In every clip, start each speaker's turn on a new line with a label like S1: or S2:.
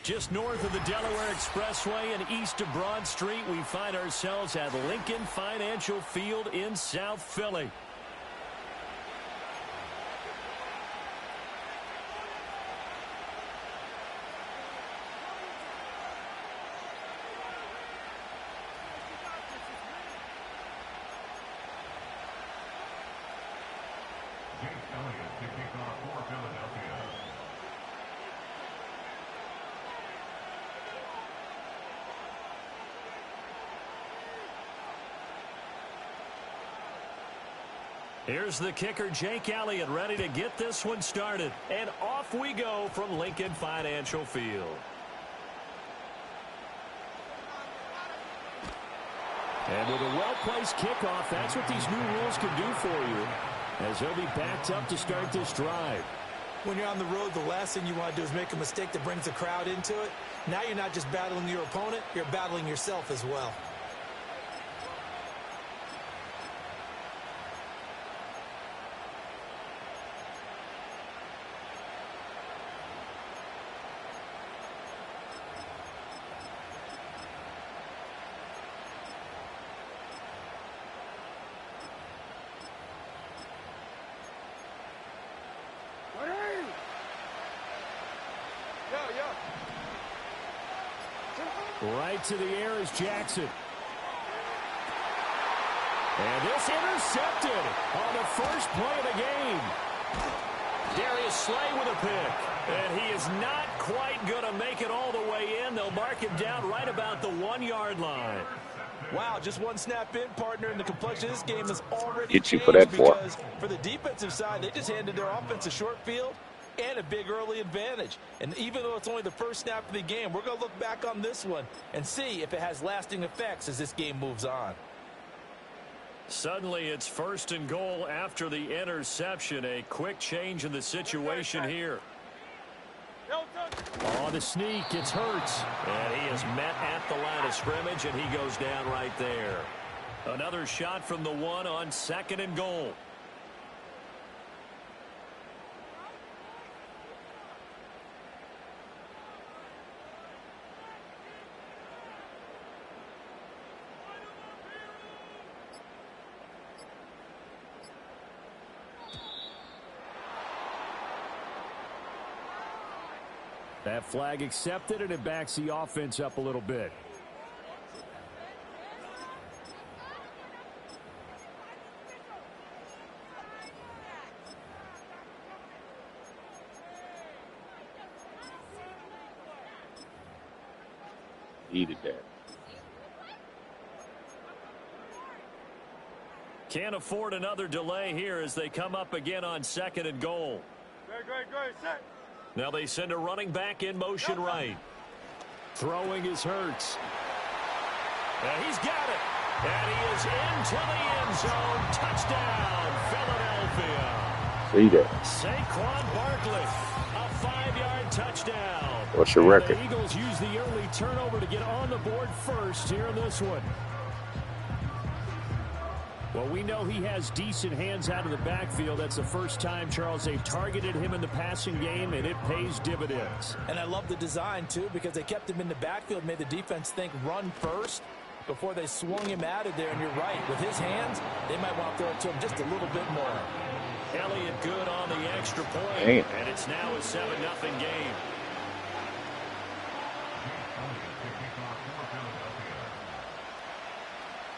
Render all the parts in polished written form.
S1: Just north of the Delaware Expressway and east of Broad Street, we find ourselves at Lincoln Financial Field in South Philly. Here's the kicker, Jake Elliott, ready to get this one started. And off we go from Lincoln Financial Field. And with a well-placed kickoff, that's what these new rules can do for you, as he'll be backed up to start this drive.
S2: When you're on the road, the last thing you want to do is make a mistake that brings the crowd into it. Now you're not just battling your opponent, you're battling yourself as well.
S1: Right to the air is Jackson. And this intercepted on the first play of the game. Darius Slay with a pick. And he is not quite going to make it all the way in. They'll mark him down right about the 1-yard line.
S2: Wow, just one snap in, partner, and the complexion of this game is already
S3: Get you for that
S2: because for the defensive side, they just handed their offense a short field and a big early advantage. And even though it's only the first snap of the game, we're going to look back on this one and see if it has lasting effects as this game moves on.
S1: Suddenly it's 1st and goal after the interception. A quick change in the situation here. On the sneak, it's Hurts. And he is met at the line of scrimmage, and he goes down right there. Another shot from the 1 on 2nd and goal. That flag accepted, and it backs the offense up a little bit.
S3: Needed that.
S1: Can't afford another delay here as they come up again on 2nd and goal.
S4: Great, set.
S1: Now they send a running back in motion right. Throwing is Hurts. And he's got it. And he is into the end zone. Touchdown, Philadelphia.
S3: See that.
S1: Saquon Barkley, a 5-yard touchdown.
S3: What's your record?
S1: The Eagles use the early turnover to get on the board first here in this one. Well, we know he has decent hands out of the backfield. That's the first time, Charles, they've targeted him in the passing game, and it pays dividends.
S2: And I love the design, too, because they kept him in the backfield, made the defense think run first before they swung him out of there. And you're right, with his hands, they might want to throw it to him just a little bit more.
S1: Elliott good on the extra point,
S3: Damn.
S1: And it's now a 7-0 game.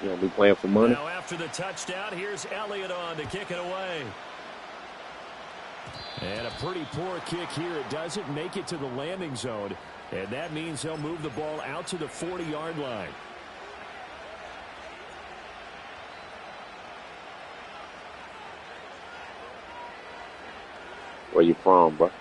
S3: You know, we playing for money.
S1: Now after the touchdown, here's Elliott on to kick it away. And a pretty poor kick here. It doesn't make it to the landing zone. And that means he'll move the ball out to the 40-yard line.
S3: Where you from, bro?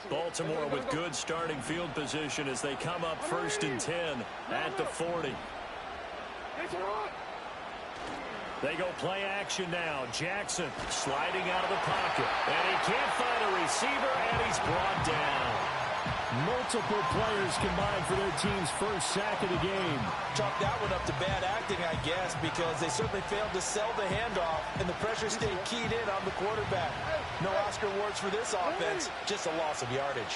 S1: Baltimore with good starting field position as they come up 1st and 10 at the 40. They go play action now. Jackson sliding out of the pocket. And he can't find a receiver, and he's brought down. Multiple players combined for their team's first sack of the game.
S2: Chalk that one up to bad acting, I guess, because they certainly failed to sell the handoff, and the pressure stayed keyed in on the quarterback. No Oscar awards for this offense, just a loss of yardage.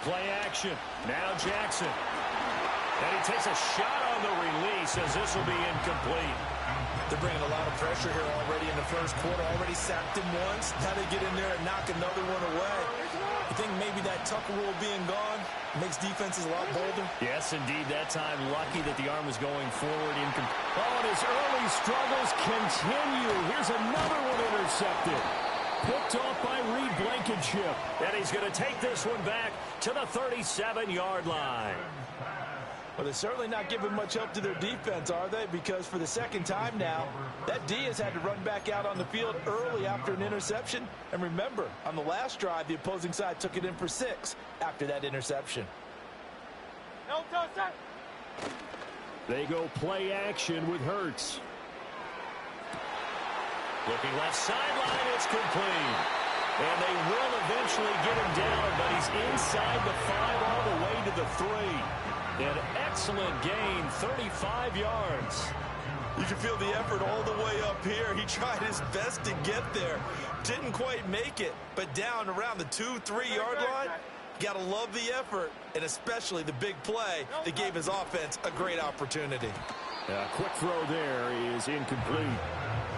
S1: Play action. Now Jackson. And he takes a shot on the release as this will be incomplete.
S2: They're bringing a lot of pressure here already in the first quarter. Already sacked him once. Now they get in there and knock another one away. You think maybe that Tucker rule being gone makes defenses a lot bolder?
S1: Yes, indeed. That time, lucky that the arm was going forward. And his early struggles continue. Here's another one intercepted. Picked off by Reed Blankenship. And he's going to take this one back to the 37-yard line.
S2: Well, they're certainly not giving much help to their defense, are they? Because for the second time now, that D has had to run back out on the field early after an interception. And remember, on the last drive, the opposing side took it in for 6 after that interception.
S1: They go play action with Hurts. Looking left sideline, it's complete. And they will eventually get him down, but he's inside the 5 all the way to the 3. An excellent gain, 35 yards.
S2: You can feel the effort all the way up here. He tried his best to get there. Didn't quite make it, but down around the 2-3-yard line, you got to love the effort, and especially the big play that gave his offense a great opportunity.
S1: Quick throw there is incomplete.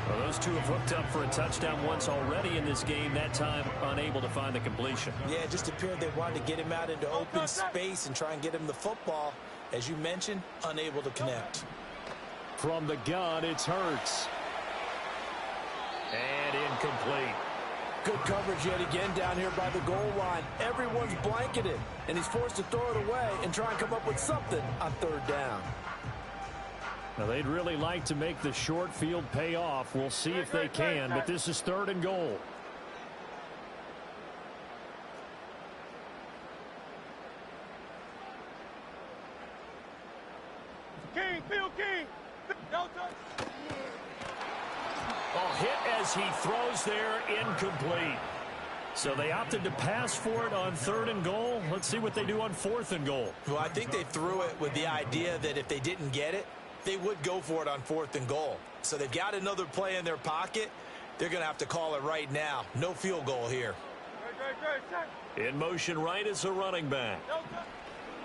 S1: Well, those two have hooked up for a touchdown once already in this game, that time unable to find the completion.
S2: Yeah, it just appeared they wanted to get him out into open space and try and get him the football. As you mentioned, unable to connect.
S1: From the gun, it's Hurts. And incomplete.
S2: Good coverage yet again down here by the goal line. Everyone's blanketed, and he's forced to throw it away and try and come up with something on 3rd down.
S1: Now, they'd really like to make the short field pay off. We'll see if they can, but this is 3rd and goal.
S4: King, Field King. No touch.
S1: Oh, hit as he throws there, incomplete. So they opted to pass for it on 3rd and goal. Let's see what they do on 4th and goal.
S2: Well, I think they threw it with the idea that if they didn't get it, they would go for it on 4th and goal. So they've got another play in their pocket. They're going to have to call it right now. No field goal here.
S1: In motion right is a running back.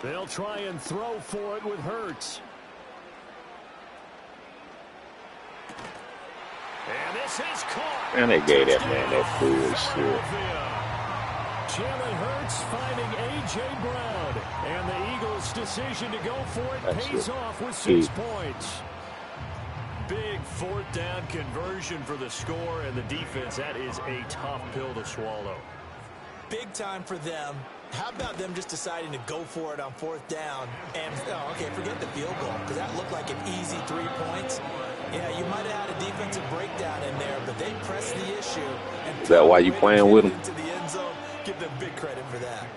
S1: They'll try and throw for it with Hurts. And this is caught.
S3: And they gave that man that bullshit.
S1: Jalen Hurts finding A.J. Brown. And the Eagles' decision to go for it pays off with 6 points. Big 4th down conversion for the score, and the defense, that is a tough pill to swallow.
S2: Big time for them. How about them just deciding to go for it on 4th down? And, okay, forget the field goal, because that looked like an easy 3 points. Yeah, you might have had a defensive breakdown in there, but they pressed the issue. And
S3: is that why you playing with them?
S2: Into the end zone. Give them big credit for that.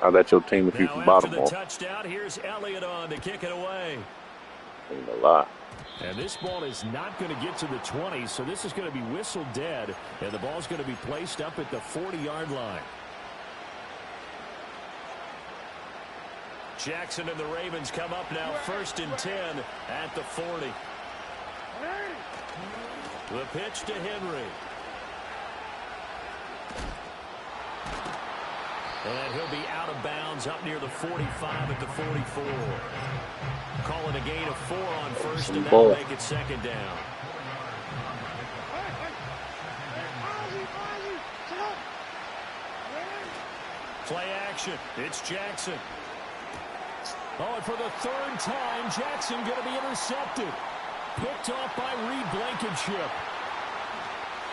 S3: How that your team if you from Baltimore?
S1: After the touchdown, here's Elliott on to kick it away.
S3: Ain't a lot.
S1: And this ball is not going to get to the 20, so this is going to be whistled dead, and the ball's going to be placed up at the 40-yard line. Jackson and the Ravens come up now 1st and 10 at the 40. The pitch to Henry. And he'll be out of bounds up near the 45 at the 44. Calling a gain of 4 on 1st, and that'll make it 2nd down. Play action. It's Jackson. Oh, and for the 3rd time, Jackson going to be intercepted. Picked off by Reed Blankenship.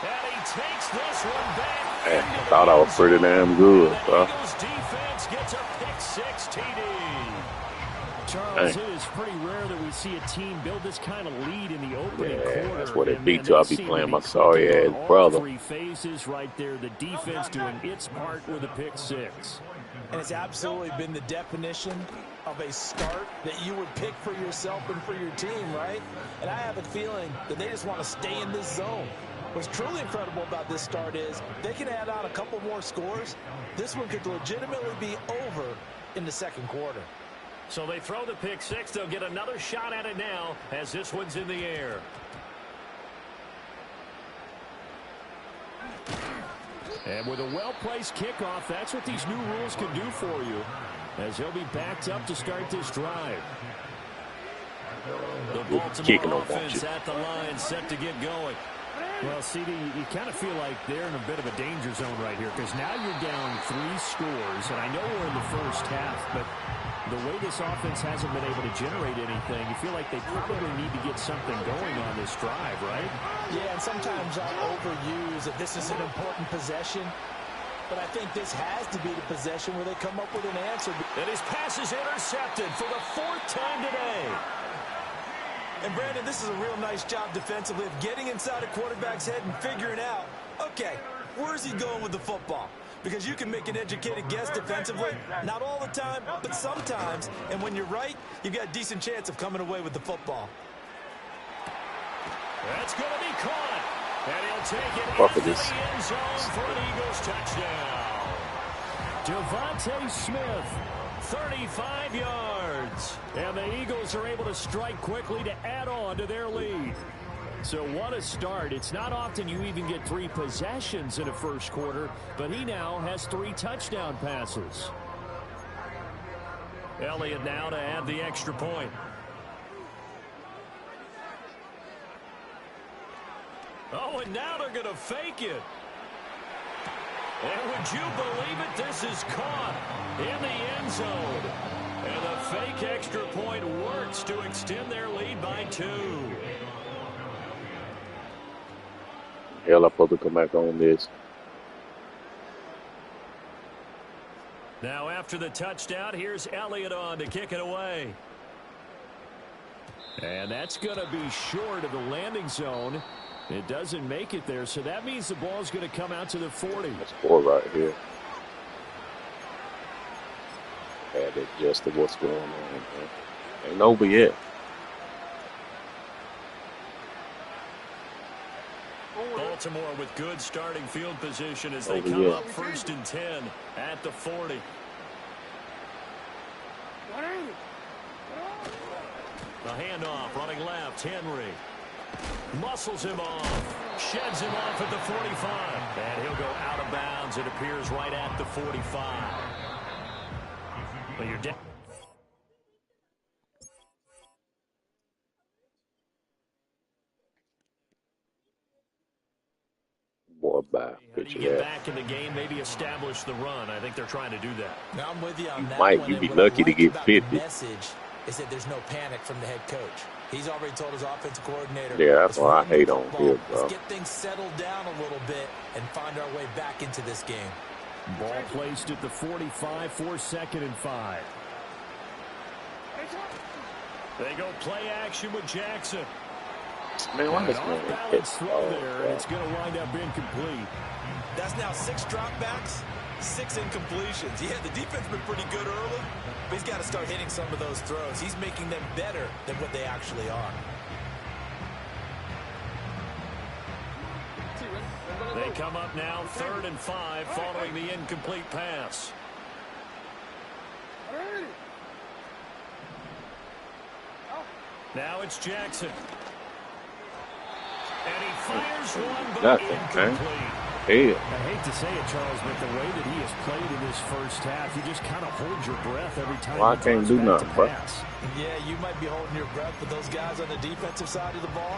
S1: And he takes this one back.
S3: Hey, I thought I was pretty damn good, bro.
S1: Eagles defense gets a pick-6 TD. Charles, it is pretty rare that we see a team build this kind of lead in the opening quarter.
S3: That's what it beat to. I'll be playing my sorry ass brother.
S1: 3 phases right there. The defense doing its part with a pick-6.
S2: And it's absolutely been the definition of a start that you would pick for yourself and for your team, right? And I have a feeling that they just want to stay in this zone. What's truly incredible about this start is they can add on a couple more scores. This one could legitimately be over in the second quarter.
S1: So they throw the pick six. They'll get another shot at it now as this one's in the air. And with a well-placed kickoff, that's what these new rules can do for you, as he'll be backed up to start this drive. The Baltimore offense at the line, set to get going. Well, CD, you kind of feel like they're in a bit of a danger zone right here, because now you're down 3 scores, and I know we're in the first half, but the way this offense hasn't been able to generate anything, you feel like they probably need to get something going on this drive, right?
S2: Yeah, and sometimes I overuse that this is an important possession, but I think this has to be the possession where they come up with an answer.
S1: And his pass is intercepted for the 4th time today.
S2: And, Brandon, this is a real nice job defensively of getting inside a quarterback's head and figuring out, okay, where's he going with the football? Because you can make an educated guess defensively, not all the time, but sometimes. And when you're right, you've got a decent chance of coming away with the football.
S1: That's going to be caught. And he'll take it into the end zone for an Eagles touchdown. Devontae Smith, 35 yards. And the Eagles are able to strike quickly to add on to their lead. So what a start. It's not often you even get 3 possessions in a first quarter, but he now has 3 touchdown passes. Elliott now to add the extra point. Oh, and now they're going to fake it. And would you believe it? This is caught in the end zone. And the fake extra point works to extend their lead by 2.
S3: Hell, I'm supposed to come back on this.
S1: Now after the touchdown, here's Elliott on to kick it away. And that's going to be short of the landing zone. It doesn't make it there, so that means the ball's going to come out to the 40.
S3: That's 4 right here. Had adjusted what's going on, man. Ain't over yet.
S1: Baltimore with good starting field position as they come up 1st and 10 at the 40. The handoff, running left, Henry. Muscles him off, sheds him off at the 45. And he'll go out of bounds, it appears, right at the 45. Well, you're down.
S3: More back.
S1: Get back in the game, maybe establish the run. I think they're trying to do that.
S2: Now I'm with you on that.
S3: Mike, you'd be lucky to get 50.
S2: The message is that there's no panic from the head coach. He's already told his offensive coordinator.
S3: Yeah, that's what I hate on here, bro.
S2: Let's get things settled down a little bit and find our way back into this game.
S1: Ball placed at the 45 for 2nd and 5. They go play action with Jackson.
S3: Man, why this man
S1: off-balance throw there, and it's going to wind up incomplete.
S2: That's now 6 dropbacks, 6 incompletions. Yeah, the defense has been pretty good early, but he's got to start hitting some of those throws. He's making them better than what they actually are.
S1: They come up now 3rd and 5 following the incomplete pass. Now it's Jackson. And he fires one, but incomplete.
S3: Hey.
S1: I hate to say it, Charles, but the way that he has played in this first half, you just kind of hold your breath every time.
S3: Well, I can't do nothing, bro.
S2: Yeah, you might be holding your breath, but those guys on the defensive side of the ball,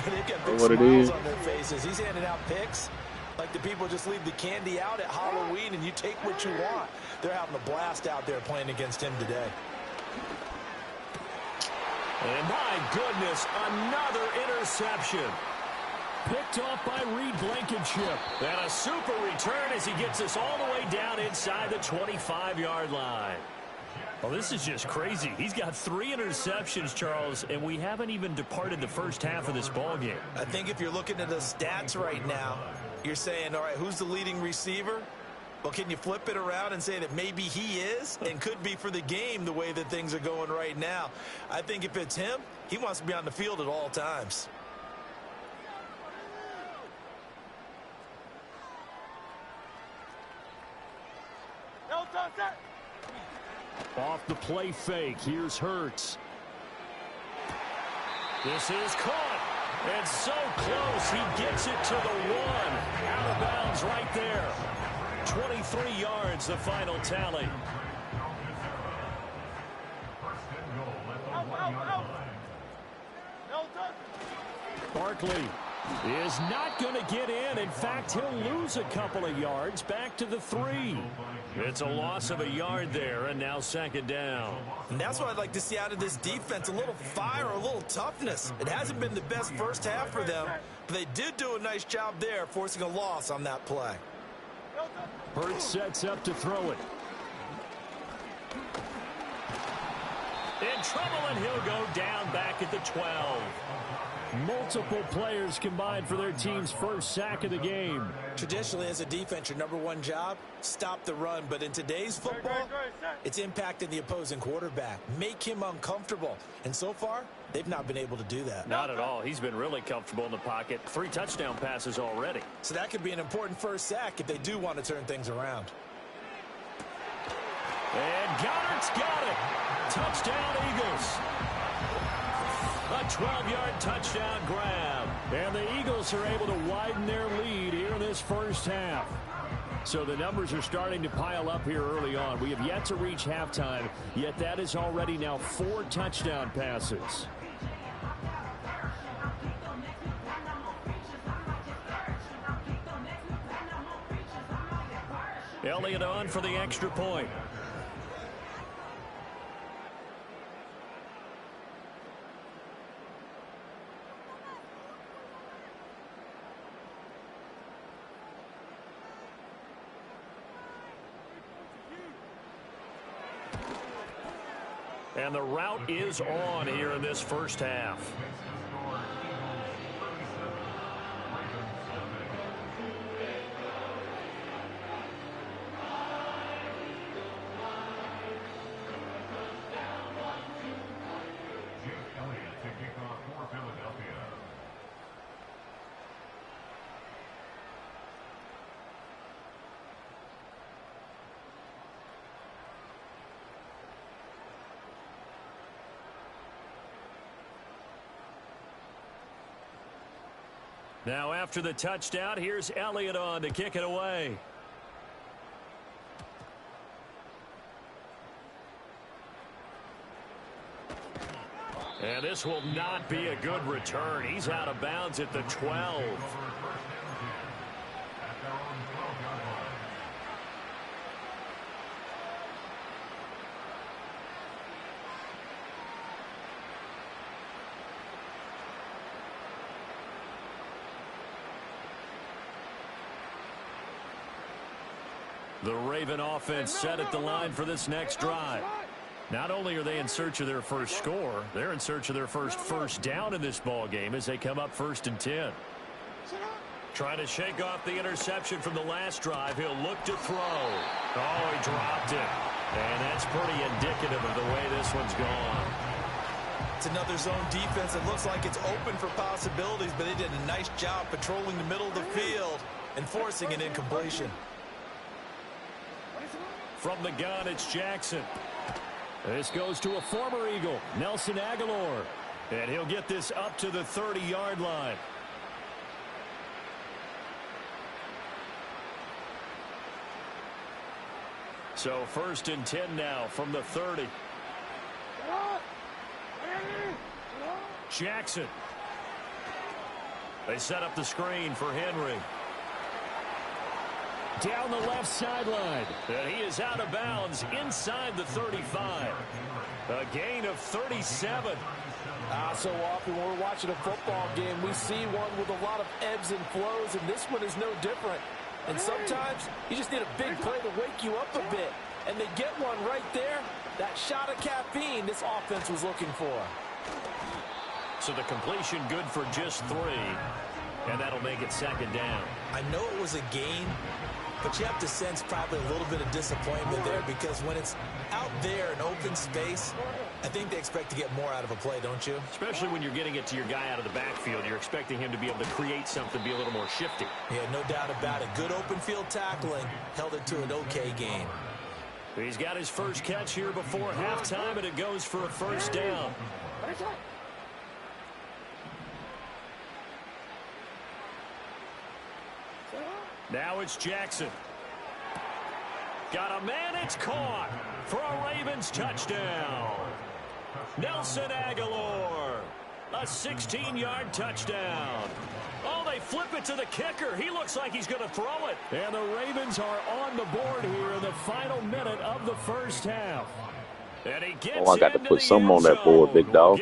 S2: they've got big smiles on their faces. He's handing out picks like the people just leave the candy out at Halloween and you take what you want. They're having a blast out there playing against him today.
S1: And my goodness, another interception. Picked off by Reed Blankenship. And a super return as he gets us all the way down inside the 25-yard line. Well, this is just crazy. He's got 3 interceptions, Charles, and we haven't even departed the first half of this ballgame.
S2: I think if you're looking at the stats right now, you're saying, all right, who's the leading receiver? Well, can you flip it around and say that maybe he is and could be for the game the way that things are going right now? I think if it's him, he wants to be on the field at all times.
S4: touch that.
S1: Off the play fake, here's Hurts. This is caught. And so close, he gets it to the one. Out of bounds right there. 23 yards, the final tally.
S4: Out. No touch.
S1: Barkley is not going to get in. In fact, he'll lose a couple of yards back to the 3. It's a loss of a yard there, and now second down.
S2: And that's what I'd like to see out of this defense, a little fire, a little toughness. It hasn't been the best first half for them, but they did do a nice job there, forcing a loss on that play.
S1: Hurts sets up to throw it. In trouble, and he'll go down back at the 12. Multiple players combined for their team's first sack of the game.
S2: Traditionally, as a defense, your number one job, stop the run. But in today's football, it's impacting the opposing quarterback. Make him uncomfortable. And so far, they've not been able to do that.
S1: Not at all. He's been really comfortable in the pocket. 3 touchdown passes already.
S2: So that could be an important first sack if they do want to turn things around.
S1: And Goddard's got it. Touchdown, Eagles. A 12-yard touchdown grab. And the Eagles are able to widen their lead here in this first half. So the numbers are starting to pile up here early on. We have yet to reach halftime, yet that is already now 4 touchdown passes. Elliott on for the extra point. And the route is on here in this first half. Now after the touchdown, here's Elliott on to kick it away. And this will not be a good return. He's out of bounds at the 12. The Raven offense set at the line for this next drive. Not only are they in search of their first score, they're in search of their first down in this ball game as they come up 1st and 10. Trying to shake off the interception from the last drive. He'll look to throw. Oh, he dropped it. And that's pretty indicative of the way this one's gone.
S2: It's another zone defense. It looks like it's open for possibilities, but they did a nice job patrolling the middle of the field and forcing an incompletion.
S1: From the gun, it's Jackson. This goes to a former Eagle, Nelson Aguilar. And he'll get this up to the 30-yard line. So 1st and 10 now from the 30. Jackson. They set up the screen for Henry. Down the left sideline. And he is out of bounds inside the 35. A gain of 37.
S5: So often when we're watching a football game, we see one with a lot of ebbs and flows, and this one is no different. And sometimes you just need a big play to wake you up a bit. And they get one right there. That shot of caffeine this offense was looking for.
S1: So the completion good for just 3. And that'll make it 2nd down.
S2: I know it was a gain, but you have to sense probably a little bit of disappointment there because when it's out there in open space, I think they expect to get more out of a play, don't you?
S1: Especially when you're getting it to your guy out of the backfield. You're expecting him to be able to create something, be a little more shifty.
S2: Yeah, no doubt about it. Good open field tackling held it to an okay game.
S1: He's got his first catch here before halftime, and it goes for a first down. Now it's Jackson. Got a man, it's caught for a Ravens touchdown. Nelson Aguilar, a 16-yard touchdown. Oh, they flip it to the kicker. He looks like he's going to throw it. And the Ravens are on the board here in the final minute of the first half. And he gets
S3: I got to put some on that board, big dog.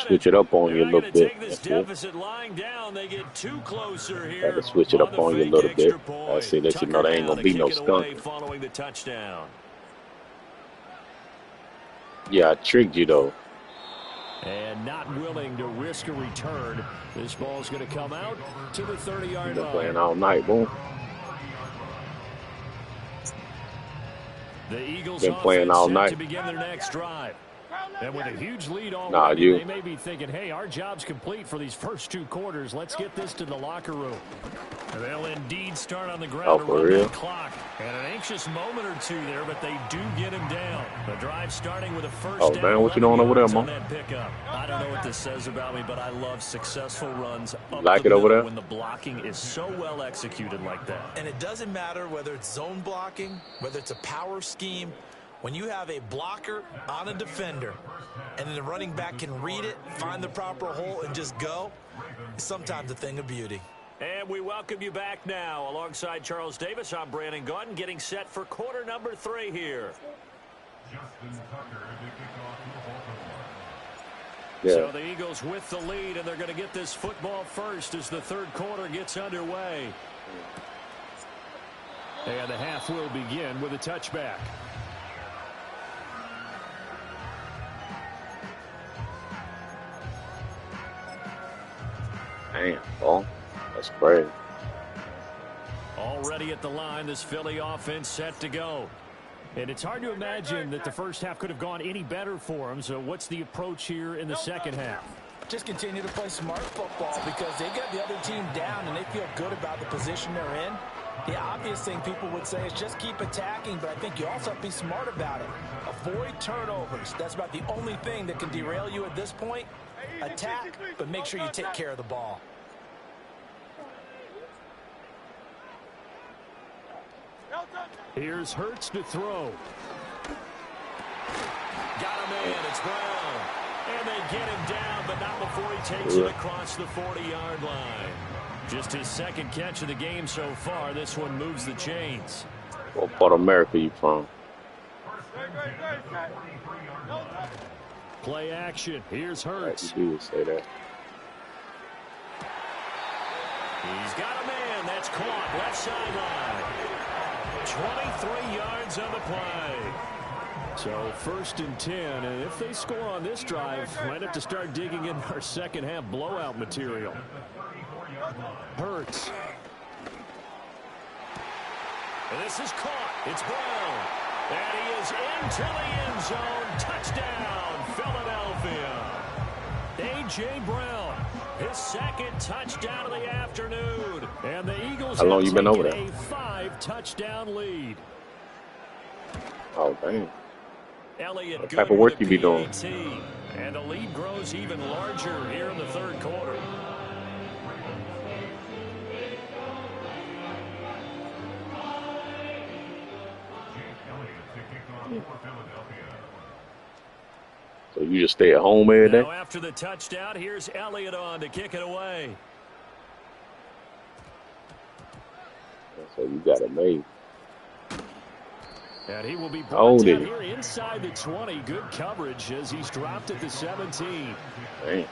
S3: Switch it up on you a little bit.
S1: Take this deficit lying down. They get too closer here.
S3: Got to switch it up on you a little bit. I see that you know there ain't going to be no skunk.
S1: Following the touchdown.
S3: Yeah, I tricked you, though.
S1: And not willing to risk a return. This ball's going to come out to the 30-yard line.
S3: Playing all night, boom.
S1: The Eagles
S3: been playing all night
S1: to begin their next drive. And with a huge lead already, they may be thinking, hey, our job's complete for these first 2 quarters. Let's get this to the locker room. They'll indeed start on the ground to run that clock. And an anxious moment or two there, but they do get him down. The drive starting with a first down.
S3: Oh, man, what you doing over there, man?
S1: I don't know what this says about me, but I love successful runs up
S3: like
S1: the
S3: it over there?
S1: when the blocking is so well executed like that.
S2: And it doesn't matter whether it's zone blocking, whether it's a power scheme. When you have a blocker on a defender and then the running back can read it, find the proper hole, and just go, it's sometimes a thing of beauty.
S1: And we welcome you back now. Alongside Charles Davis, I'm Brandon Gaudin, getting set for quarter number 3 here.
S3: Yeah.
S1: So the Eagles with the lead, and they're going to get this football first as the third quarter gets underway. And the half will begin with a touchback.
S3: Damn, ball. That's crazy.
S1: Already at the line, this Philly offense set to go. And it's hard to imagine that the first half could have gone any better for them. So what's the approach here in the second half?
S5: Just continue to play smart football because they got the other team down and they feel good about the position they're in. The obvious thing people would say is just keep attacking, but I think you also have to be smart about it. Avoid turnovers. That's about the only thing that can derail you at this point. Attack, but make sure you take care of the ball.
S1: Here's Hurts to throw. Got him in. It's Brown. And they get him down, but not before he takes it across the 40-yard line. Just his second catch of the game so far. This one moves the chains.
S3: What part of America you from?
S1: Play action. Here's Hurts.
S3: You do say that.
S1: He's got a man. That's caught. Left sideline. 23 yards on the play. So 1st and 10. And if they score on this drive, might have to start digging in our second half blowout material. Hurts. And this is caught. It's Brown. And he is into the end zone. Touchdown, Philadelphia. A.J. Brown, his second touchdown of the afternoon. And the Eagles
S3: How long you been over there?
S1: A 5-touchdown lead.
S3: Oh, dang.
S1: Elliott,
S3: what type of work you be doing?
S1: And the lead grows even larger here in the third quarter.
S3: So you just stay at home every day?
S1: Now after the touchdown, here's Elliott on to kick it away.
S3: So you got it made.
S1: And he will be brought down here inside the 20. Good coverage as he's dropped at the 17.
S3: Dang.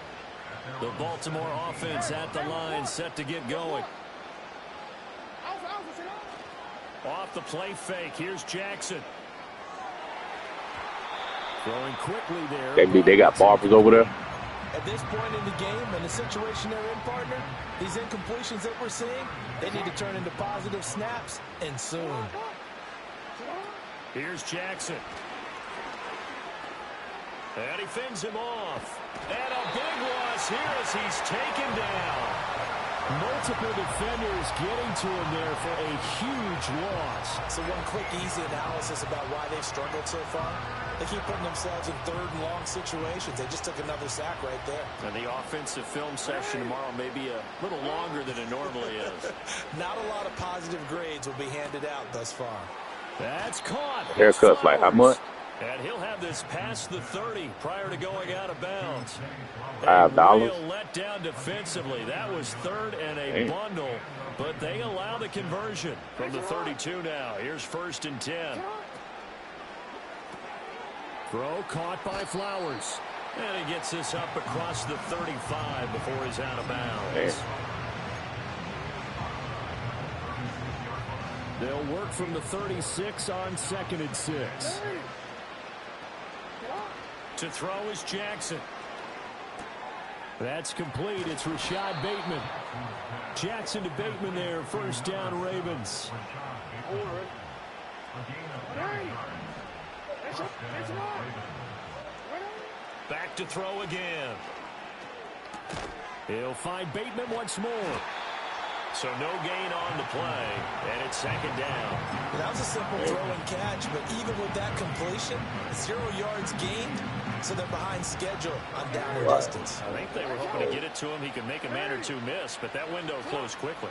S1: The Baltimore offense at the line, set to get going. Off the play fake. Here's Jackson. Throwing quickly there.
S3: They got barbers over there.
S5: At this point in the game and the situation they're in, partner, these incompletions that we're seeing, they need to turn into positive snaps, and soon.
S1: Here's Jackson. And he fends him off. And a big loss here as he's taken down. Multiple defenders getting to him there for a huge loss.
S5: So one quick, easy analysis about why they've struggled so far. They keep putting themselves in third and long situations. They just took another sack right there.
S1: And the offensive film session tomorrow may be a little longer than it normally is.
S5: Not a lot of positive grades will be handed out thus far.
S1: That's caught.
S3: Haircuts like how much?
S1: And he'll have this past the 30 prior to going out of bounds.
S3: $5.
S1: Real letdown defensively. That was third and a bundle, but they allow the conversion from the 32 now. Here's 1st and 10. Throw caught by Flowers. And he gets this up across the 35 before he's out of bounds. They'll work from the 36 on 2nd and 6. To throw is Jackson. That's complete. It's Rashad Bateman. Jackson to Bateman there. 1st down, Ravens. Back to throw again. He'll find Bateman once more. So no gain on the play, and it's 2nd down.
S5: That was a simple throw and catch, but even with that completion, 0 yards gained, so they're behind schedule on down and distance.
S1: I think they were hoping to get it to him. He could make a man or two miss, but that window closed quickly.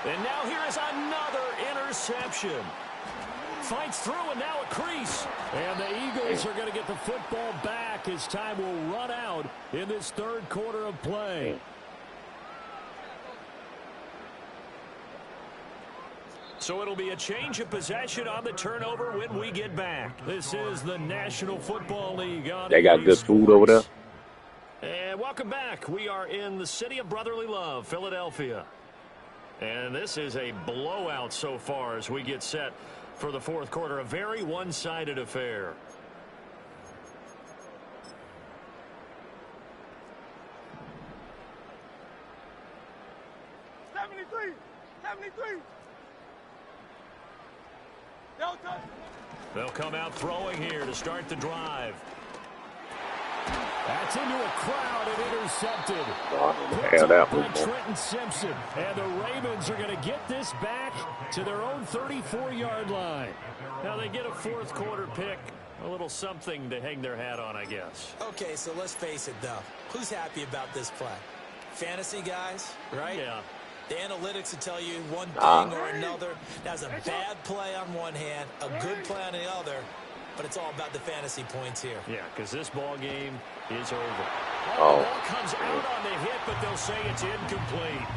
S1: And now here is another interception. Fights through, and now a crease. And the Eagles are going to get the football back as time will run out in this 3rd quarter of play. So it'll be a change of possession on the turnover when we get back. This is the National Football League.
S3: They got good food over there.
S1: And welcome back. We are in the city of brotherly love, Philadelphia. And this is a blowout so far as we get set for the 4th quarter. A very one-sided affair. They'll come out throwing here to start the drive. That's into a crowd and intercepted.
S3: Picked up
S1: by Trenton Simpson. And the Ravens are going to get this back to their own 34-yard line. Now they get a 4th quarter pick. A little something to hang their hat on, I guess.
S5: Okay, so let's face it, though. Who's happy about this play? Fantasy guys, right?
S1: Yeah.
S5: The analytics will tell you one thing or another. That's a bad play on one hand, a good play on the other. But it's all about the fantasy points here.
S1: Yeah, because this ball game is over. The ball comes out on the hit, but they'll say it's incomplete.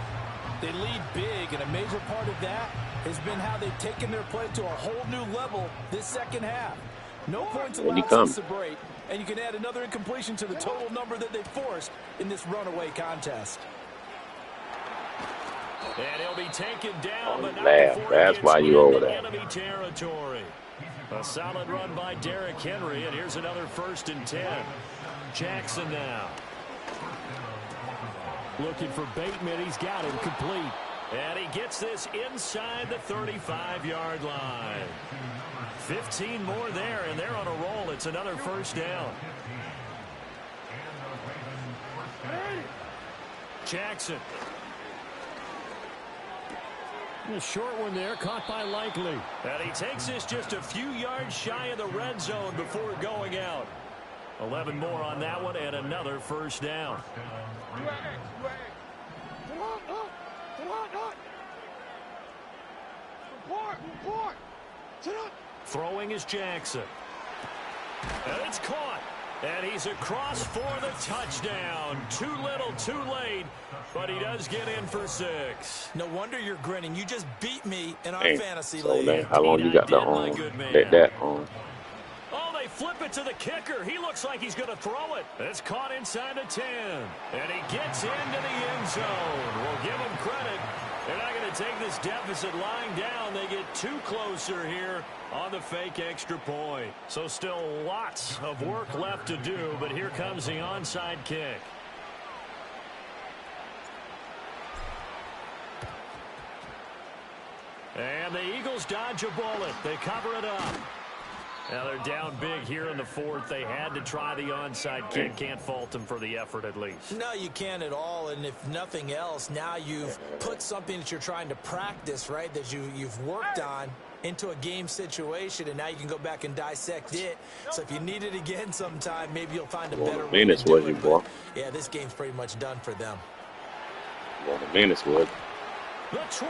S5: They lead big, and a major part of that has been how they've taken their play to a whole new level this 2nd half. No points allowed to separate, and you can add another incompletion to the total number that they forced in this runaway contest.
S1: And he'll be taken down, but not before
S3: that's why you over there.
S1: Enemy territory. A solid run by Derrick Henry, and here's another 1st and 10. Jackson now. Looking for Bateman. He's got him complete. And he gets this inside the 35-yard line. 15 more there, and they're on a roll. It's another 1st down. Jackson. A short one there, caught by Likely. And he takes this just a few yards shy of the red zone before going out. 11 more on that one, and another 1st down. Throwing is Jackson. And it's caught. And he's across for the touchdown. Too little, too late. But he does get in for 6.
S5: No wonder you're grinning. You just beat me in our fantasy league.
S3: Man, how long you got to let that on?
S1: Oh, they flip it to the kicker. He looks like he's going to throw it. It's caught inside the 10. And he gets into the end zone. We'll give him credit. They're not going to take this deficit lying down. They get 2 closer here on the fake extra point. So still lots of work left to do, but here comes the onside kick. And the Eagles dodge a bullet. They cover it up. Now they're down big here in the fourth. They had to try the onside kick. Can't fault them for the effort at least.
S5: No, you can't at all. And if nothing else, now you've put something that you're trying to practice, right, that you've worked on into a game situation, and now you can go back and dissect it. So if you need it again sometime, maybe you'll find a better way to do it. But, yeah, this game's pretty much done for them.
S3: Well, the minutes would.
S1: The 20.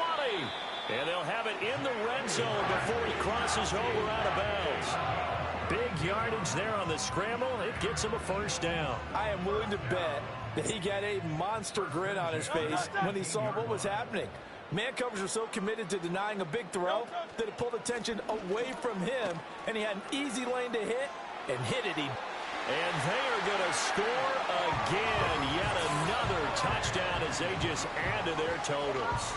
S1: And they'll have it in the red zone before he crosses over out of bounds. Big yardage there on the scramble. It gets him a first down.
S5: I am willing to bet that he got a monster grin on his face when he saw what was happening. Man coverage was so committed to denying a big throw that it pulled attention away from him, and he had an easy lane to hit, and hit it.
S1: And they are going to score again. Yet another touchdown as they just add to their totals.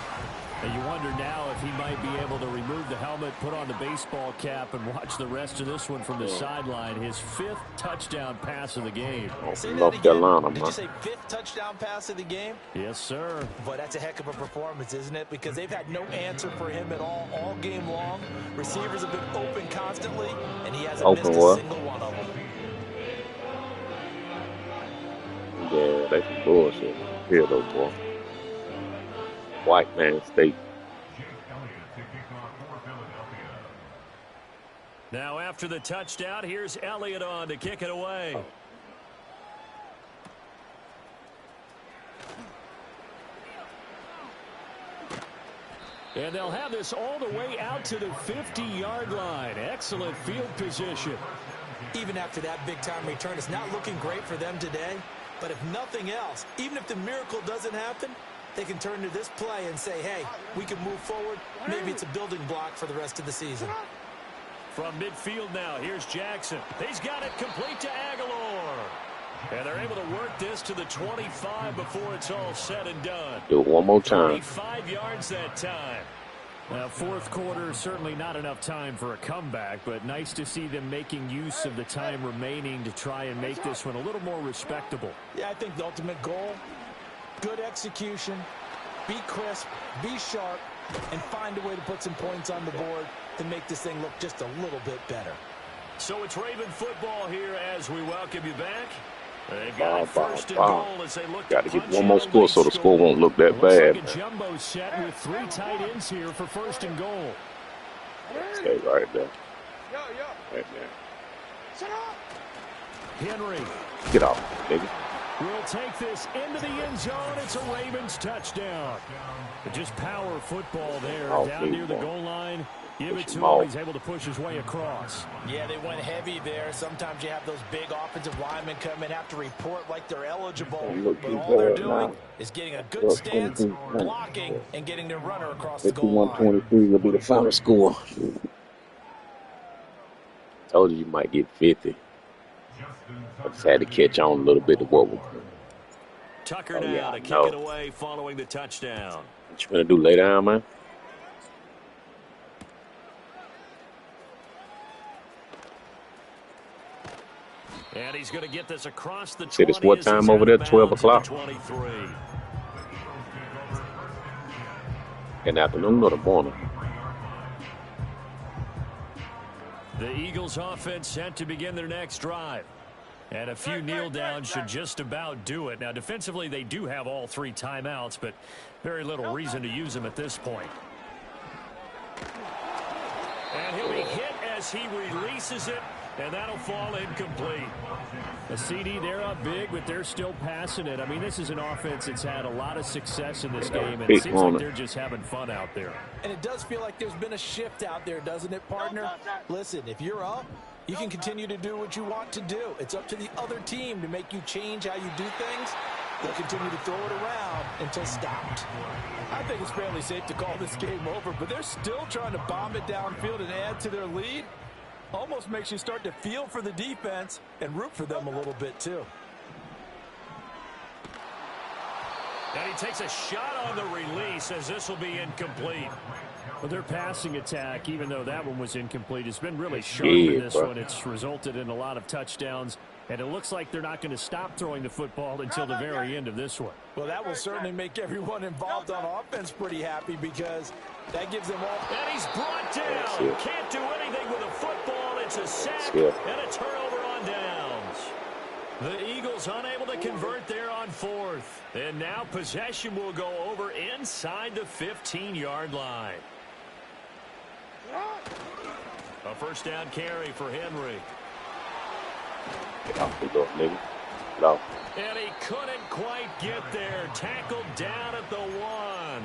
S1: And you wonder now if he might be able to remove the helmet, put on the baseball cap, and watch the rest of this one from the sideline. His 5th touchdown pass of the game.
S3: North Carolina,
S5: Did you say 5th touchdown pass of the game?
S1: Yes, sir.
S5: But that's a heck of a performance, isn't it? Because they've had no answer for him at all game long. Receivers have been open constantly, and he hasn't missed a single one of them.
S3: Yeah, that's some bullshit. Here, though, boy. White man state.
S1: Now after the touchdown, here's Elliott on to kick it away. And they'll have this all the way out to the 50-yard line. Excellent field position.
S5: Even after that big-time return, it's not looking great for them today. But if nothing else, even if the miracle doesn't happen, they can turn to this play and say, hey, we can move forward. Maybe it's a building block for the rest of the season.
S1: From midfield now, here's Jackson. He's got it complete to Aguilar. And they're able to work this to the 25 before it's all said and done.
S3: Do it one more time.
S1: 25 yards that time. Now, fourth quarter, certainly not enough time for a comeback, but nice to see them making use of the time remaining to try and make this one a little more respectable.
S5: Yeah, I think the ultimate goal, good execution, be crisp, be sharp, and find a way to put some points on the board to make this thing look just a little bit better.
S1: So it's Raven football here as we welcome you back. They've got first and goal as they look
S3: got to get one more score so the score won't look that bad.
S1: Like a jumbo set with 3 tight ends here for first and goal.
S3: Stay right there.
S4: Yo.
S3: Right there.
S4: Shut up.
S1: Henry.
S3: Get off, nigga.
S1: We'll take this into the end zone. It's a Ravens touchdown. Just power football there down near the goal line. Give it to him. He's able to push his way across.
S5: Yeah, they went heavy there. Sometimes you have those big offensive linemen come in, have to report like they're eligible. But all they're doing is getting a good stance, blocking, and getting their runner across the goal line.
S3: 51-23 will be the final score. Told you might get 50. I just had to catch on a little bit to what was.
S1: Tucker now to kick it away following the touchdown.
S3: What you gonna do? Lay down, man?
S1: And he's going to get this across the 20.
S3: See, this what time over there? 12 o'clock.
S1: 23.
S3: In the afternoon or the morning?
S1: The Eagles offense set to begin their next drive. And a few kneel downs should just about do it. Now, defensively, they do have all 3 timeouts, but very little reason to use them at this point. And he'll be hit as he releases it. And that'll fall incomplete. A CD, they're up big, but they're still passing it. I mean, this is an offense that's had a lot of success in this game, and it seems like they're just having fun out there.
S5: And it does feel like there's been a shift out there, doesn't it, partner? Listen, if you're up, you can continue to do what you want to do. It's up to the other team to make you change how you do things. They'll continue to throw it around until stopped. I think it's fairly safe to call this game over, but they're still trying to bomb it downfield and add to their lead. Almost makes you start to feel for the defense and root for them a little bit, too.
S1: And he takes a shot on the release as this will be incomplete. Well, their passing attack, even though that one was incomplete, has been really sharp in this one. It's resulted in a lot of touchdowns, and it looks like they're not going to stop throwing the football until the very end of this one.
S5: Well, that will certainly make everyone involved on offense pretty happy because that gives them all.
S1: And he's brought down. Can't do anything with a football. It's a sack and a turnover on downs. The Eagles unable to convert there on fourth. And now possession will go over inside the 15-yard line. A first down carry for Henry.
S3: Get off the door, nigga. No.
S1: And he couldn't quite get there. Tackled down at the 1.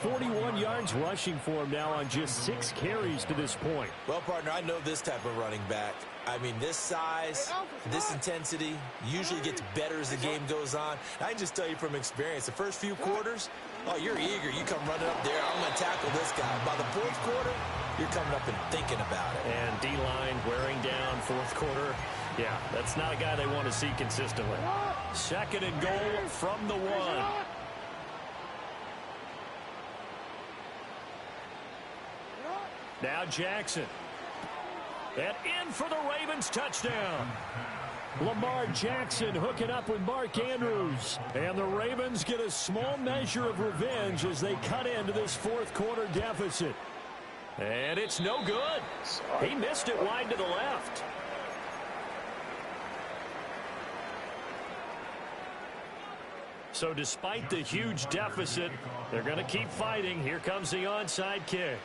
S1: 41 yards rushing for him now on just 6 carries to this point.
S2: Well, partner, I know this type of running back. I mean, this size, this intensity usually gets better as the game goes on. I can just tell you from experience, the first few quarters, oh, you're eager. You come running up there. I'm going to tackle this guy. By the fourth quarter, you're coming up and thinking about it.
S1: And D-line wearing down fourth quarter. Yeah, that's not a guy they want to see consistently. Second and goal from the 1. Now Jackson. And in for the Ravens touchdown. Lamar Jackson hooking up with Mark Andrews. And the Ravens get a small measure of revenge as they cut into this fourth quarter deficit. And it's no good. He missed it wide to the left. So despite the huge deficit, they're going to keep fighting. Here comes the onside kick.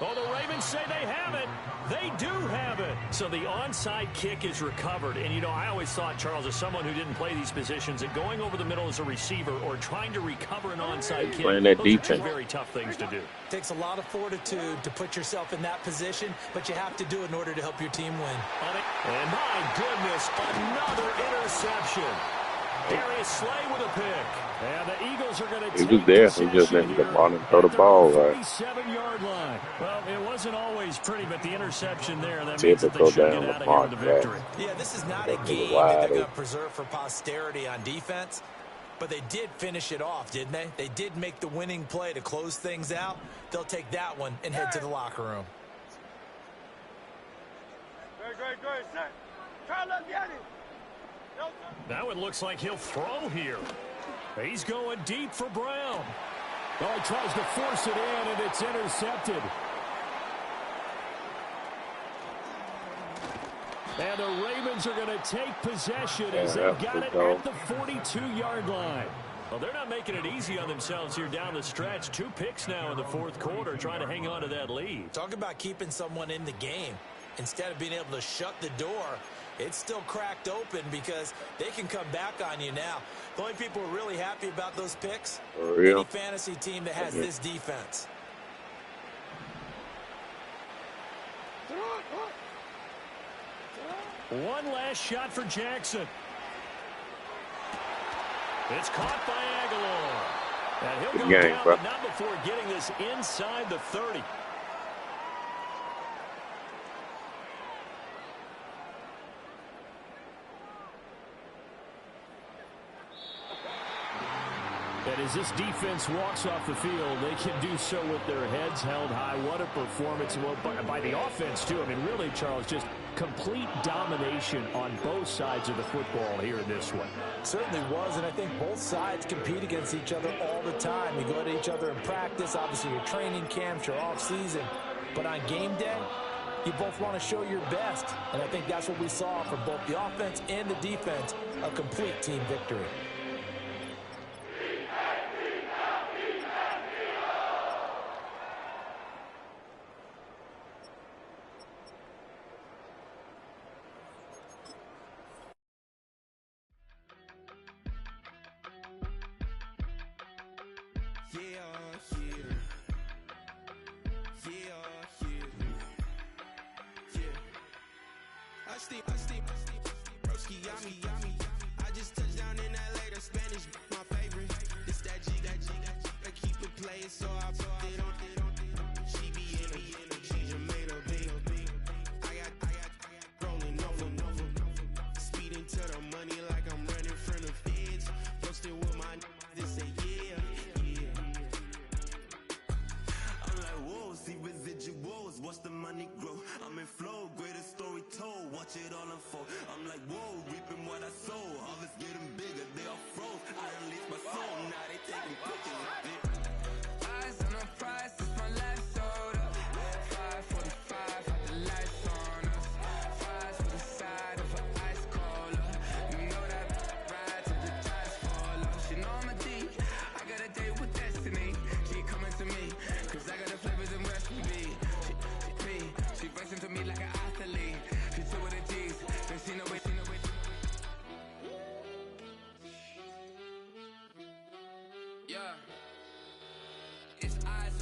S1: Oh, the Ravens say they have it. They do have it. So the onside kick is recovered. And, you know, I always thought, Charles, as someone who didn't play these positions, that going over the middle as a receiver or trying to recover an onside kick,
S3: playing that
S1: those
S3: defense.
S1: are two very tough things to do.
S2: It takes a lot of fortitude to put yourself in that position, but you have to do it in order to help your team win.
S1: And my goodness, another interception. Darius Slay with a pick. And the Eagles are going to take
S3: He was there. He just didn't get on and throw the ball right.
S1: 37-yard line. Well, it wasn't always pretty, but the interception there, that means that they should get out of here with the victory.
S2: Yeah, this is not a game that they're going to preserve for posterity on defense, but they did finish it off, didn't they? They did make the winning play to close things out. They'll take that one and head to the locker room.
S4: Great, set. Carlos, get it.
S1: Now it looks like he'll throw here. He's going deep for Brown. Oh, he tries to force it in, and it's intercepted. And the Ravens are going to take possession as they've got it at the 42-yard line. Well, they're not making it easy on themselves here down the stretch. 2 picks now in the fourth quarter, trying to hang on to that lead.
S2: Talk about keeping someone in the game. Instead of being able to shut the door, it's still cracked open because they can come back on you now. The only people who are really happy about those picks, any fantasy team that has this defense.
S1: One last shot for Jackson. It's caught by Aguilar. And he'll go down, but not before getting this inside the 30. And as this defense walks off the field, they can do so with their heads held high. What a performance by the offense, too. I mean, really, Charles, just complete domination on both sides of the football here in this one.
S5: Certainly was, and I think both sides compete against each other all the time. You go at each other in practice, obviously your training camps, your off-season. But on game day, you both want to show your best. And I think that's what we saw from both the offense and the defense, a complete team victory.
S6: I just touched down in LA, the Spanish, my favorite. This that G, I keep it playing, so I put it on. She be in a, she just made a big. I got rolling over. Speeding to the money like I'm running from the feds. Posted with my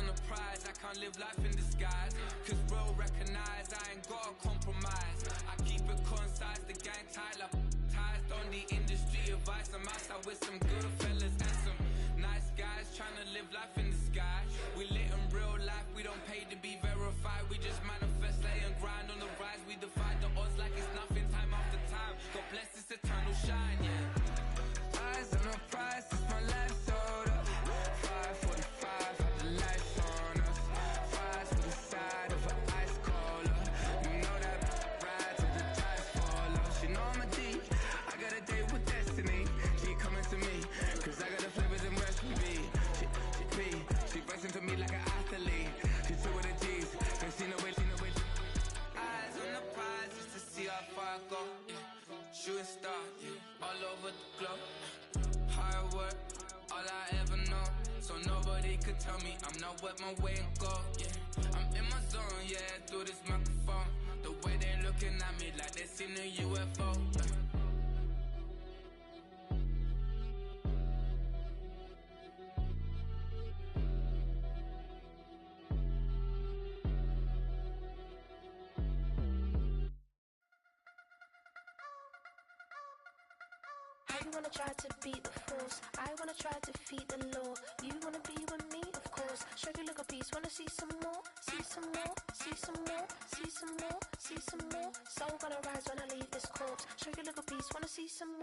S6: on the prize, I can't live life in disguise. Cause real recognize I ain't gotta compromise. I keep it concise, the gang tight like ties. On the industry advice, I'm outside with some good fellas and some nice guys trying to live life in the sky. We lit in real life, we don't pay to be verified. We just manifest, lay and grind on the rise. We defy the odds like it's nothing, time after time. God bless this eternal shine, yeah. Eyes on the prize, it's my life sold up. 5:45, have the lights on us. Fries for the side of an ice cola. You know that ride till the ties fall off. She know I'm a D, I got a date with destiny. She coming to me, cause I got the flavors and recipe. She racing to me like an athlete. She two with the G's, ain't seen no way, Eyes on the prize just to see how far I go, yeah. Shooting star, yeah. All over the globe. Hard work, all I ever know. So nobody could tell me I'm not wet my way and go, yeah. I'm in my zone, yeah, through this microphone. The way they looking at me like they seen a UFO, yeah.
S7: You wanna try to beat the force, I wanna try to defeat the law. You wanna be with me, of course. Show you look a piece, wanna see some more, see some more, see some more, see some more, see some more. Soul gonna rise when I leave this corpse. Show you look a piece, wanna see some more.